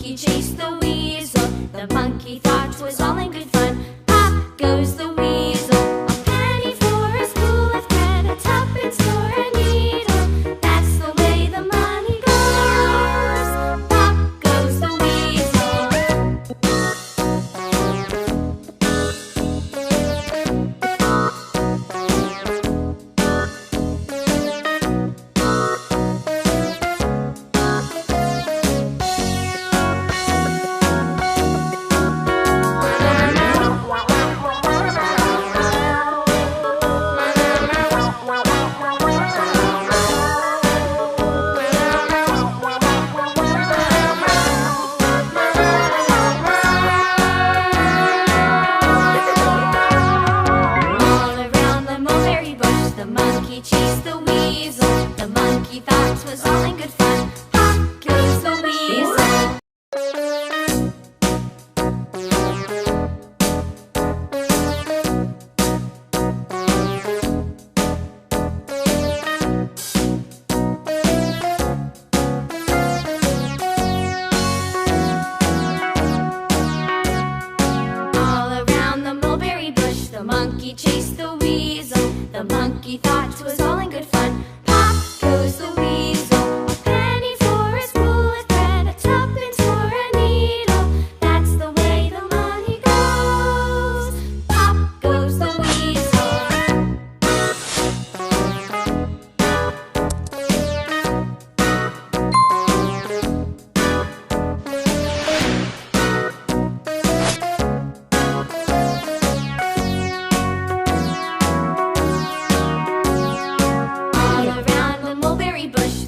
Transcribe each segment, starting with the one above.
monkey chased the weasel. The monkey thought 'twas all in good fun. Pop goes the weasel. A penny for a spool of thread, a tuppence for a needle. That's the way the money goes. Pop goes the weasel. Chased the weasel. The monkey thought 'twas all in good fun. Pop goes the weasel. All around the mulberry bush, the monkey chased the weasel. The monkey thought 'twas all in good fun. Pop goes the weasel. A penny for a spool of thread, a tuppence for a needle. That's the way the money goes. Pop goes the weasel.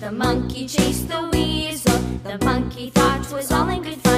The monkey chased the weasel. The monkey thought 'twas all in good fun.